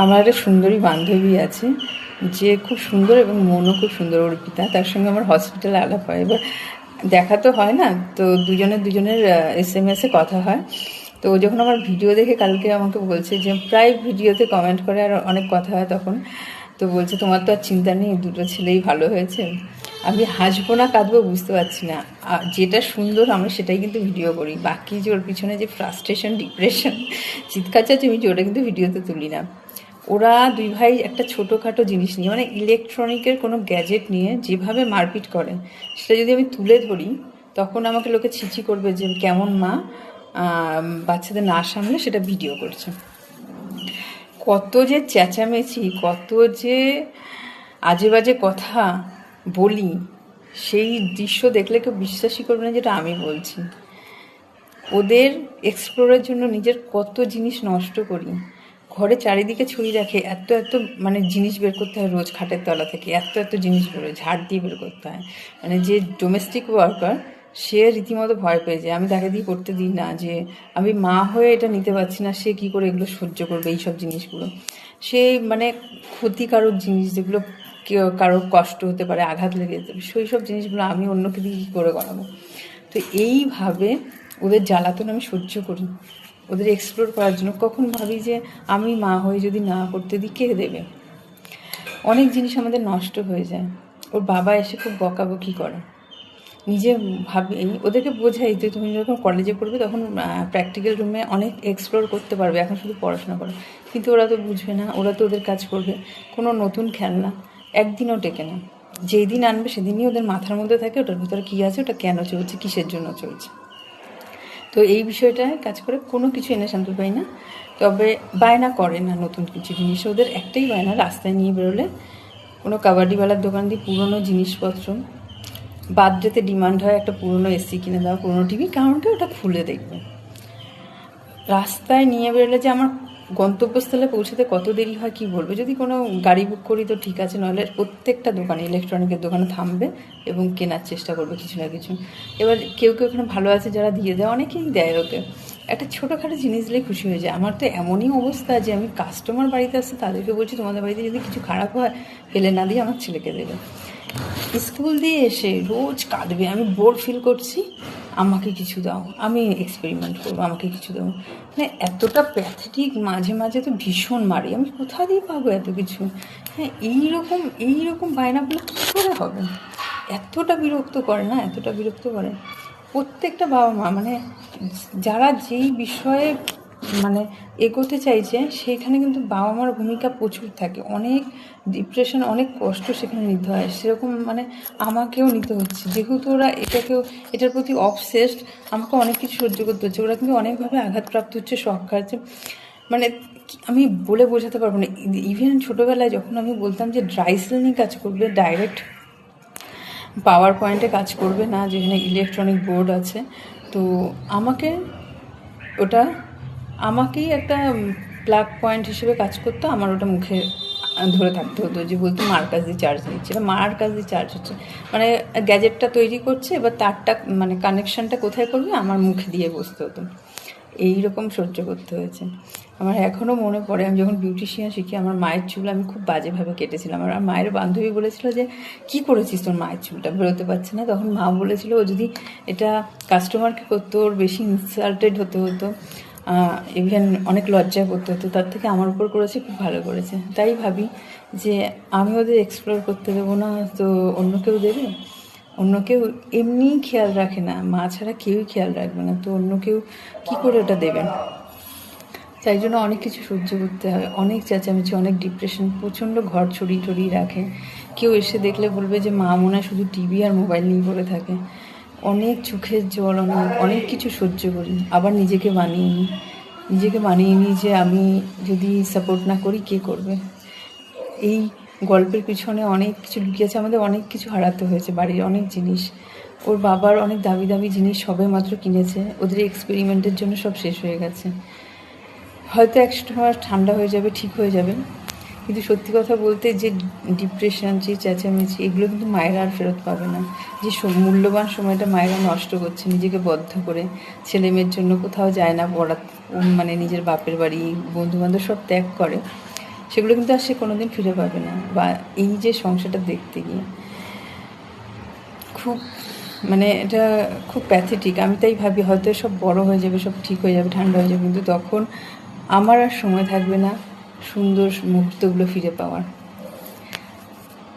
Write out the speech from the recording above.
আমার একটা সুন্দরী বান্ধবী আছে, যে খুব সুন্দর এবং মনও খুব সুন্দর, অর্পিতা। তার সঙ্গে আমার হসপিটালে আলাপ হয়। এবার দেখা তো হয় না, তো দুজনের SMS-এ কথা হয়। তো ও যখন আমার ভিডিও দেখে কালকে আমাকে বলছে যে প্রায় ভিডিওতে কমেন্ট করে আর অনেক কথা হয় তখন, তো বলছে তোমার তো আর চিন্তা নেই, দুটো ছেলেই ভালো হয়েছে। আমি হাসবো না কাঁদবো বুঝতে পারছি না। যেটা সুন্দর আমরা সেটাই কিন্তু ভিডিও করি, বাকি যে ওর পিছনে যে ফ্রাস্ট্রেশন, ডিপ্রেশন, চিৎকার চেঁচামেচি, ওটা কিন্তু ভিডিওতে তুলি না। ওরা দুই ভাই একটা ছোটোখাটো জিনিস নিয়ে, মানে ইলেকট্রনিকের কোনো গ্যাজেট নিয়ে যেভাবে মারপিট করে, সেটা যদি আমি তুলে ধরি তখন আমাকে লোকে ছিছি করবে যে কেমন মা বাচ্চাদের না সামলে সেটা ভিডিও করছে। কত যে চেঁচামেচি, কত যে আজে বাজে কথা বলি, সেই দৃশ্য দেখলে কেউ বিশ্বাসই করবে না যেটা আমি বলছি। ওদের এক্সপ্লোরের জন্য নিজের কত জিনিস নষ্ট করি। ঘরে চারিদিকে ছুরি রাখে, এত এত মানে জিনিস বের করতে হয় রোজ খাটের তলা থেকে, এত এত জিনিস বেরোয়, ঝাড় দিয়ে বের করতে হয়। মানে যে ডোমেস্টিক ওয়ার্কার, সে রীতিমতো ভয় পেয়ে যায়। আমি তাকে দিয়ে করতে দিই না, যে আমি মা হয়ে এটা নিতে পারছি না, সে কি করে এগুলো সহ্য করবে, এইসব জিনিসগুলো। সে মানে ক্ষতিকারক জিনিস, যেগুলো কারোর কষ্ট হতে পারে, আঘাত লেগে যেতে পারে, সেই সব জিনিসগুলো আমি অন্যকে দিয়ে কী করে করাবো। তো এইভাবে ওদের জ্বালাতন আমি সহ্য করি, ওদের এক্সপ্লোর করার জন্য। কখন ভাবি যে আমি মা হয়ে যদি না করতে দিই, কে দেবে। অনেক জিনিস আমাদের নষ্ট হয়ে যায়। ওর বাবা এসে খুব বকাবকি করে, নিজে ভাবি, ওদেরকে বোঝাই যে তুমি যখন কলেজে পড়বে তখন প্র্যাকটিক্যাল রুমে অনেক এক্সপ্লোর করতে পারবে, এখন শুধু পড়াশোনা করো। কিন্তু ওরা তো বুঝবে না, ওরা তো ওদের কাজ করবে। কোনো নতুন খেলনা একদিনও টেকে না, যেই দিন আনবে সেদিনই ওদের মাথার মধ্যে থাকে ওটার ভিতরে কী আছে, ওটা কেন চলছে, কিসের জন্য চলছে। তো এই বিষয়টায় কাজ করে কোনো কিছু এনে শান্তি পাই না। তবে বায়না করে না নতুন কিছু জিনিস, ওদের একটাই বায়না, রাস্তায় নিয়ে বেরোলে কোনো কাবাডিওয়ালার দোকান দিয়ে পুরনো জিনিসপত্র, বার্থডেতে ডিমান্ড হয় একটা পুরনো এসি কিনে দেওয়া, পুরনো টিভি, কারণটা ওটা খুলে দেখবে। রাস্তায় নিয়ে বেরোলে যে আমার গন্তব্যস্থলে পৌঁছাতে কত দেরি হয় কি বলবে। যদি কোনো গাড়ি বুক করি তো ঠিক আছে, নাহলে প্রত্যেকটা দোকানে, ইলেকট্রনিকের দোকানে থামবে এবং কেনার চেষ্টা করবে কিছু না কিছু। এবার কেউ কেউ এখানে ভালো আছে যারা দিয়ে দেয়, অনেকেই দেয় ওকে। একটা ছোটোখাটো জিনিস দিলেই খুশি হয়ে যায়। আমার তো এমনই অবস্থা যে আমি কাস্টমার বাড়িতে আসছে তাদেরকে বলছি তোমাদের বাড়িতে যদি কিছু খারাপ হয় ফেলে না দিয়ে আমার ছেলেকে দেবে। স্কুল দিয়ে এসে রোজ কাঁদবে, আমি বোর ফিল করছি, আমাকে কিছু দাও, আমি এক্সপেরিমেন্ট করবো, আমাকে কিছু দাও। মানে এতটা প্যাথেটিক, মাঝে মাঝে তো ভীষণ মারি, আমি কোথা দিয়ে পাবো এত কিছু। হ্যাঁ, এইরকম বায়নাগুলো কী করে হবে। এতটা বিরক্ত করে না, এতটা বিরক্ত করে প্রত্যেকটা বাবা মা। মানে যারা যেই বিষয়ে মানে এগোতে চাইছে, সেখানে কিন্তু বাবা মার ভূমিকা প্রচুর থাকে। অনেক ডিপ্রেশন, অনেক কষ্ট সেখানে নিতে হয়। সেরকম মানে আমাকেও নিতে হচ্ছে, যেহেতু ওরা এটার প্রতি অবসেসড। আমাকে অনেক কিছু সহ্য করতে হচ্ছে, ওরা কিন্তু অনেকভাবে আঘাতপ্রাপ্ত হচ্ছে, শখ খাচ্ছে। মানে আমি বলে বোঝাতে পারবো না। ইভেন ছোটোবেলায় যখন আমি বলতাম যে ড্রাই সেল নিয়ে কাজ করবে, ডাইরেক্ট পাওয়ার পয়েন্টে কাজ করবে না, যেখানে ইলেকট্রনিক বোর্ড আছে, তো আমাকেই একটা প্লাগ পয়েন্ট হিসেবে কাজ করতো। আমার ওটা মুখে ধরে থাকতে হতো, যে বলতো মার কাছ দিয়ে চার্জ নিচ্ছে, এটা মার কাছ দিয়ে চার্জ হচ্ছে। মানে গ্যাজেটটা তৈরি করছে, এবার তারটা মানে কানেকশানটা কোথায় করবে, আমার মুখে দিয়ে বসতে হতো। এইরকম সহ্য করতে হয়েছে। আমার এখনও মনে পড়ে, আমি যখন বিউটিশিয়ান শিখি, আমার মায়ের চুল আমি খুব বাজেভাবে কেটেছিলাম। আর মায়ের বান্ধবী বলেছিল যে কি করেছিস, তোর মায়ের চুলটা বেরোতে পারছে না। তখন মা বলেছিল ও যদি এটা কাস্টমারকে করতো ওর বেশি ইনসাল্টেড হতে হতো, ইভেন অনেক লজ্জায় করতে হতো, তার থেকে আমার উপর করেছে, খুব ভালো করেছে। তাই ভাবি যে আমি ওদের এক্সপ্লোর করতে দেবো না তো অন্য কেউ দেবে। অন্য কেউ এমনিই খেয়াল রাখে না, মা ছাড়া কেউই খেয়াল রাখবে না, তো অন্য কেউ কী করে ওটা দেবেন। তাই জন্য অনেক কিছু সহ্য করতে হয়, অনেক চেঁচামেচি, অনেক ডিপ্রেশন, প্রচণ্ড ঘর ছড়িয়ে রাখে। কেউ এসে দেখলে বলবে যে মা মনে হয় শুধু টিভি আর মোবাইল নিয়ে পড়ে থাকে। অনেক চোখের জল, অনেক কিছু সহ্য করি। আবার নিজেকে মানিয়ে নিই যে আমি যদি সাপোর্ট না করি কে করবে। এই গল্পের পিছনে অনেক কিছু লুকিয়েছে, আমাদের অনেক কিছু হারাতে হয়েছে, বাড়ির অনেক জিনিস। ওর বাবার অনেক দামি দামি জিনিস সবে মাত্র কিনেছে, ওদের এক্সপেরিমেন্টের জন্য সব শেষ হয়ে গেছে। হয়তো এক সময় ঠান্ডা হয়ে যাবে, ঠিক হয়ে যাবে, কিন্তু সত্যি কথা বলতে যে ডিপ্রেশন, যে চেঁচামেচি, এগুলো কিন্তু মায়েরা আর ফেরত পাবে না। যে মূল্যবান সময়টা মায়েরা নষ্ট করছে নিজেকে বদ্ধ করে, ছেলে মেয়ের জন্য কোথাও যায় না, মানে নিজের বাপের বাড়ি, বন্ধুবান্ধব সব ত্যাগ করে, সেগুলো কিন্তু আর সে কোনোদিন ফিরে পাবে না। বা এই যে সংসারটা দেখতে গিয়ে খুব মানে এটা খুব প্যাথেটিক। আমি তাই ভাবি হয়তো সব বড় হয়ে যাবে, সব ঠিক হয়ে যাবে, ঠান্ডা হয়ে যাবে, কিন্তু তখন আমার আর সময় থাকবে না সুন্দর মুহূর্তগুলো ফিরে পাওয়ার।